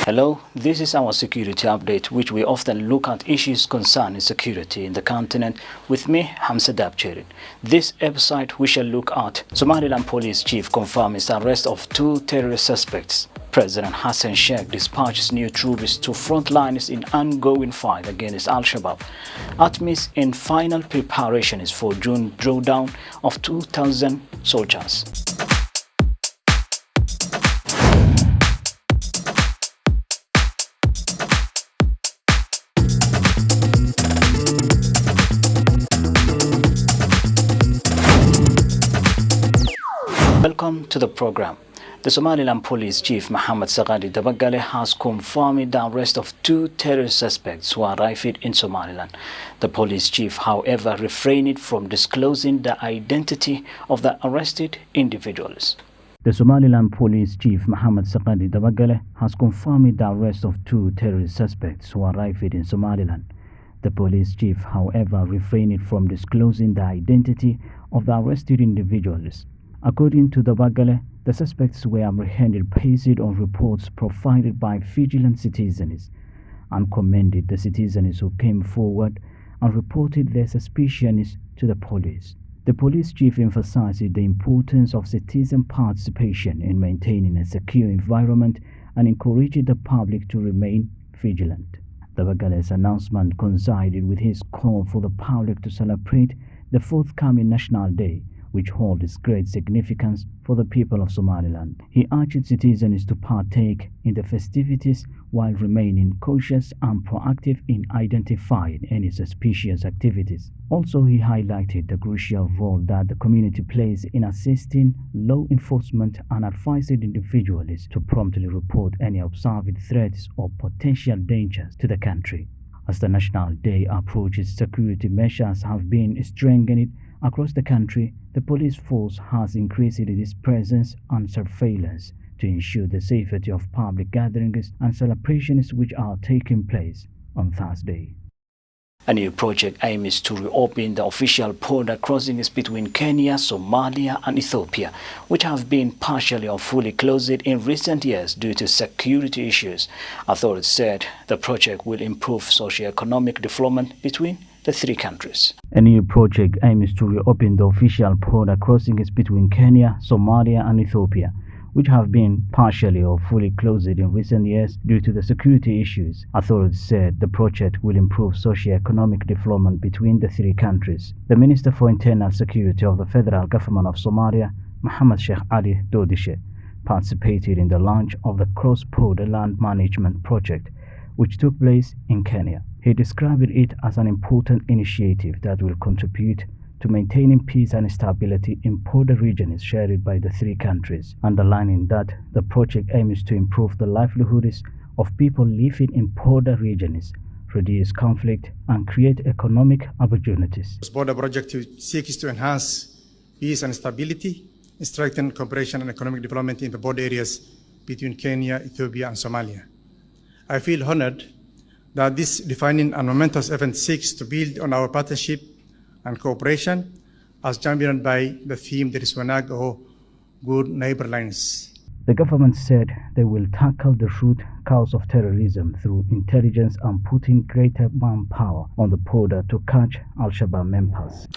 Hello, this is our security update, which we often look at issues concerning security in the continent. With me, Hamse Daabjeerin. This episode, we shall look at Somaliland Police Chief confirms arrest of 2 terrorist suspects. President Hassan Sheikh dispatches new troops to front lines in ongoing fight against Al-Shabab. ATMIS in final preparations for June drawdown of 2,000 soldiers. Welcome to the program. The Somaliland Police Chief Mohammed Sagadi Dabagale has confirmed the arrest of 2 terrorist suspects who arrived in Somaliland. The police chief, however, refrained from disclosing the identity of the arrested individuals. The Somaliland Police Chief Mohammed Sagadi Dabagale has confirmed the arrest of 2 terrorist suspects who arrived in Somaliland. The police chief, however, refrained from disclosing the identity of the arrested individuals. According to Dabagale, the suspects were apprehended based on reports provided by vigilant citizens and commended the citizens who came forward and reported their suspicions to the police. The police chief emphasized the importance of citizen participation in maintaining a secure environment and encouraged the public to remain vigilant. Dabagale's announcement coincided with his call for the public to celebrate the forthcoming National Day, which holds great significance for the people of Somaliland. He urged citizens to partake in the festivities while remaining cautious and proactive in identifying any suspicious activities. Also, he highlighted the crucial role that the community plays in assisting law enforcement and advised individuals to promptly report any observed threats or potential dangers to the country. As the National Day approaches, security measures have been strengthened across the country. The police force has increased its presence and surveillance to ensure the safety of public gatherings and celebrations which are taking place on Thursday. A new project aims to reopen the official border crossings between Kenya, Somalia and Ethiopia, which have been partially or fully closed in recent years due to security issues. Authorities said the project will improve socio-economic development between the 3 countries. A new project aims to reopen the official border crossings between Kenya, Somalia and Ethiopia, which have been partially or fully closed in recent years due to the security issues. Authorities said the project will improve socio-economic development between the 3 countries. The Minister for Internal Security of the Federal Government of Somalia, Mohammed Sheikh Ali Dodishe, participated in the launch of the Cross-Border Land Management Project, which took place in Kenya. He described it as an important initiative that will contribute to maintaining peace and stability in border regions shared by the 3 countries, underlining that the project aims to improve the livelihoods of people living in border regions, reduce conflict, and create economic opportunities. This border project seeks to enhance peace and stability, strengthen cooperation and economic development in the border areas between Kenya, Ethiopia, and Somalia. I feel honored that this defining and momentous event seeks to build on our partnership and cooperation as championed by the theme that is Wanag or Good Neighbor Lines. The government said they will tackle the root cause of terrorism through intelligence and putting greater manpower on the border to catch Al-Shabab members.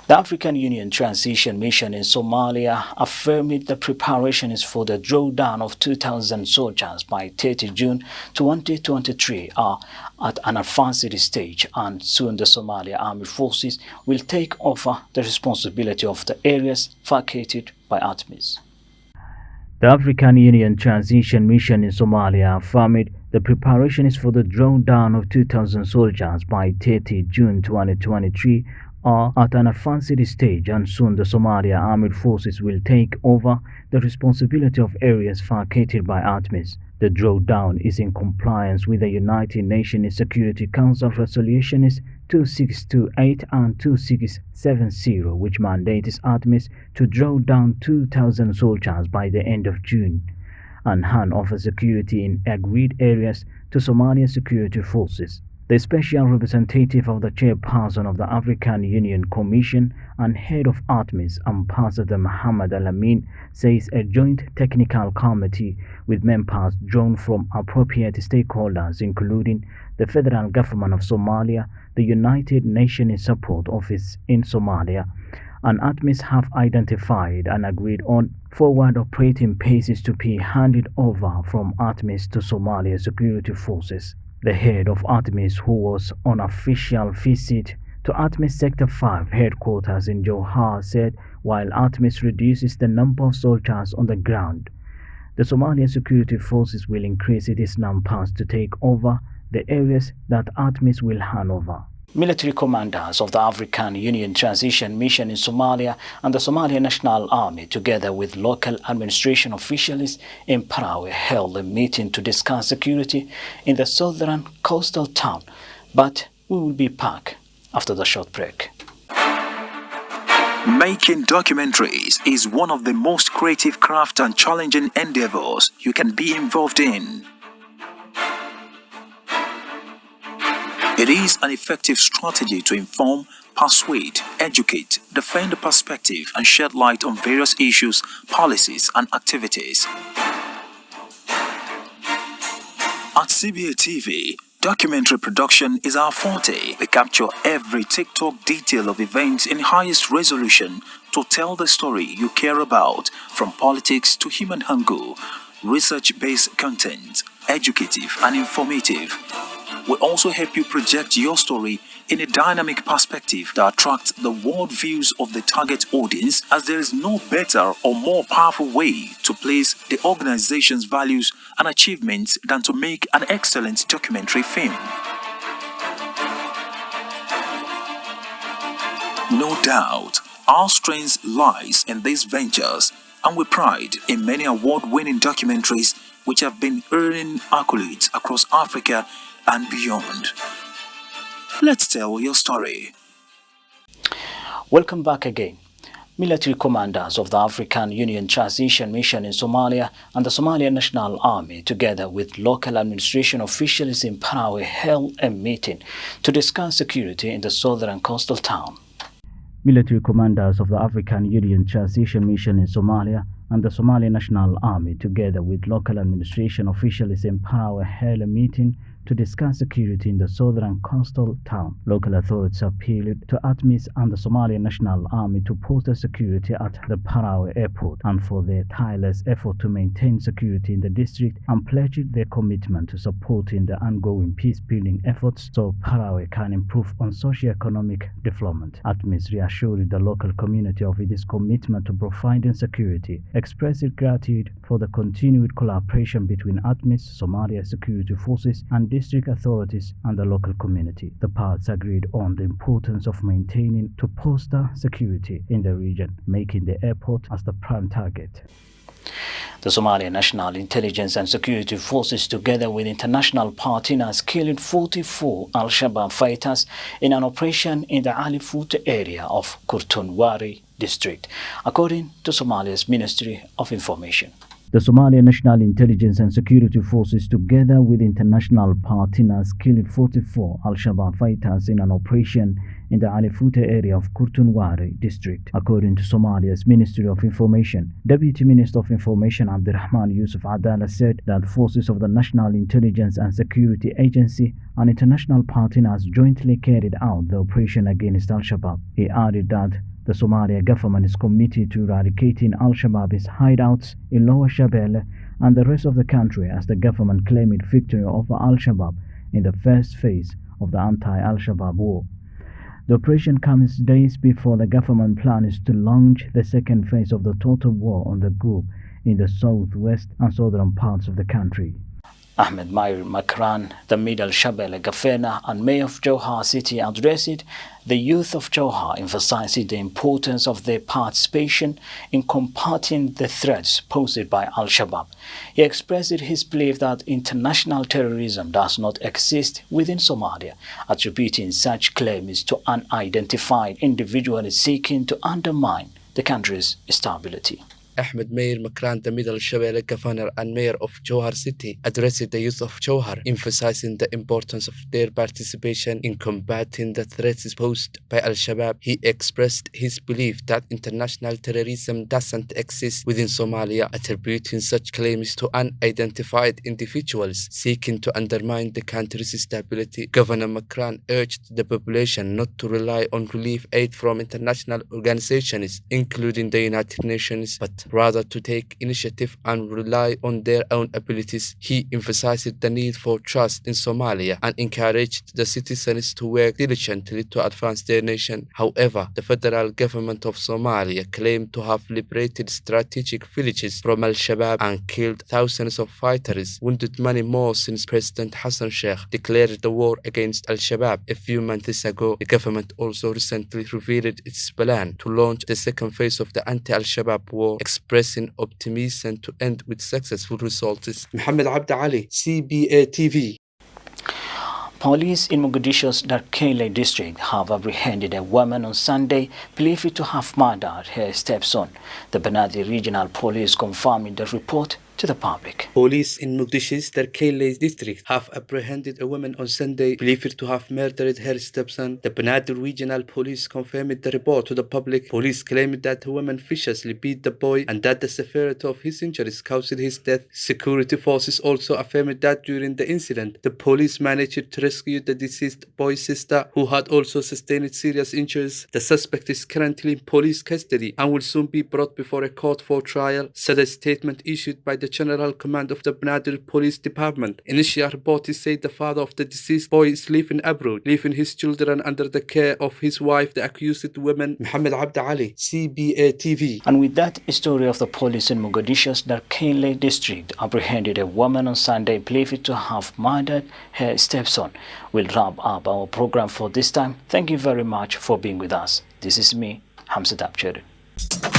The African Union Transition Mission in Somalia affirmed the preparations for the drawdown of 2,000 soldiers by 30 June 2023 are at an advanced stage, and soon the Somalia Armed Forces will take over the responsibility of the areas vacated by ATMIS. The African Union Transition Mission in Somalia affirmed the preparations for the drawdown of 2,000 soldiers by 30 June 2023 are at an advanced stage, and soon the Somalia Armed Forces will take over the responsibility of areas vacated by ATMIS. The drawdown is in compliance with the United Nations Security Council resolutions 2628 and 2670, which mandates ATMIS to draw down 2,000 soldiers by the end of June and hand over security in agreed areas to Somalian security forces. The The special representative of the chairperson of the African Union Commission and head of ATMIS, Ambassador Muhammad Al-Amin, says a joint technical committee with members drawn from appropriate stakeholders, including the federal government of Somalia, the United Nations Support Office in Somalia, and ATMIS have identified and agreed on forward operating bases to be handed over from ATMIS to Somalia security forces. The head of ATMIS, who was on official visit to ATMIS Sector 5 headquarters in Johar, said while ATMIS reduces the number of soldiers on the ground, the Somalian security forces will increase its numbers to take over the areas that ATMIS will hand over. Military commanders of the African Union Transition Mission in Somalia and the Somali National Army, together with local administration officials in Parawe, held a meeting to discuss security in the southern coastal town. But we will be back after the short break. Making documentaries is one of the most creative, craft and challenging endeavors you can be involved in. It is an effective strategy to inform, persuade, educate, defend the perspective and shed light on various issues, policies and activities. At CBA TV, documentary production is our forte. We capture every TikTok detail of events in highest resolution to tell the story you care about, from politics to human hunger, research-based content, educative and informative. We also help you project your story in a dynamic perspective that attracts the world views of the target audience, as there is no better or more powerful way to place the organization's values and achievements than to make an excellent documentary film. No doubt, our strength lies in these ventures, and we pride in many award-winning documentaries which have been earning accolades across Africa and beyond. Let's tell your story. Welcome back again. Military commanders of the African Union Transition Mission in Somalia and the Somali National Army, together with local administration officials in Parawe, held a meeting to discuss security in the southern coastal town. Military commanders of the African Union Transition Mission in Somalia and the Somali National Army, together with local administration officials in Parawe, held a meeting to discuss security in the southern coastal town. Local authorities appealed to ATMIS and the Somali National Army to bolster security at the Parawe airport and for their tireless effort to maintain security in the district, and pledged their commitment to supporting the ongoing peace-building efforts so Parawe can improve on socio-economic development. ATMIS reassured the local community of its commitment to providing security, expressed gratitude for the continued collaboration between ATMIS, Somalia security forces, and district authorities and the local community. The parties agreed on the importance of maintaining to foster security in the region, making the airport as the prime target. The Somalia National Intelligence and Security Forces, together with international partners, killed 44 Al-Shabab fighters in an operation in the Ali Fut area of Kurtunwari district, according to Somalia's Ministry of Information. The Somalia National Intelligence and Security Forces, together with international partners, killed 44 Al-Shabab fighters in an operation in the Ali Fut area of Kurtunwari district, according to Somalia's Ministry of Information. Deputy Minister of Information Abdurrahman Yusuf Adala said that forces of the National Intelligence and Security Agency and international partners jointly carried out the operation against Al-Shabab. He added that the Somalia government is committed to eradicating Al-Shabaab's hideouts in Lower Shabelle and the rest of the country, as the government claimed victory over Al-Shabaab in the first phase of the Anti-al-Shabab war. The operation comes days before the government plans to launch the second phase of the total war on the group in the southwest and southern parts of the country. Ahmed Mair Makran, the Middle Shabelle governor and mayor of Johar city, addressed the youth of Johar, emphasizing the importance of their participation in combating the threats posed by Al-Shabaab. He expressed his belief that international terrorism does not exist within Somalia, attributing such claims to unidentified individuals seeking to undermine the country's stability. Ahmed Mayor Makran, the Middle Shabelle governor and mayor of Johar City, addressed the youth of Johar, emphasizing the importance of their participation in combating the threats posed by Al-Shabab. He expressed his belief that international terrorism doesn't exist within Somalia, attributing such claims to unidentified individuals seeking to undermine the country's stability. Governor Makran urged the population not to rely on relief aid from international organizations, including the United Nations, but rather to take initiative and rely on their own abilities. He emphasized the need for trust in Somalia and encouraged the citizens to work diligently to advance their nation. However, the federal government of Somalia claimed to have liberated strategic villages from Al-Shabab and killed thousands of fighters, wounded many more since President Hassan Sheikh declared the war against Al-Shabab a few months ago. The government also recently revealed its plan to launch the second phase of the Anti-al-Shabab war, expressing optimism to end with successful results. Muhammad Abd Ali, CBA TV. Police in Mogadishu's Darkele district have apprehended a woman on Sunday believed to have murdered her stepson. The Banadi Regional Police confirmed the report to the public. Police in Mogadishu's Darkele district have apprehended a woman on Sunday believed to have murdered her stepson. The Banadi Regional Police confirmed the report to the public. Police claimed that the woman viciously beat the boy and that the severity of his injuries caused his death. Security forces also affirmed that during the incident, the police managed to rescue the deceased boy's sister, who had also sustained serious injuries. The suspect is currently in police custody and will soon be brought before a court for trial, said a statement issued by the General Command of the Banadi Police Department. Initial reports say the father of the deceased boy is living abroad, leaving his children under the care of his wife, the accused woman. Muhammad Abd Ali, CBA TV. And with that, a story of the police in Mogadishu's Darkele district apprehended a woman on Sunday believed to have murdered her stepson. We'll wrap up our program for this time. Thank you very much for being with us. This is me, Hamse Daabjeerin.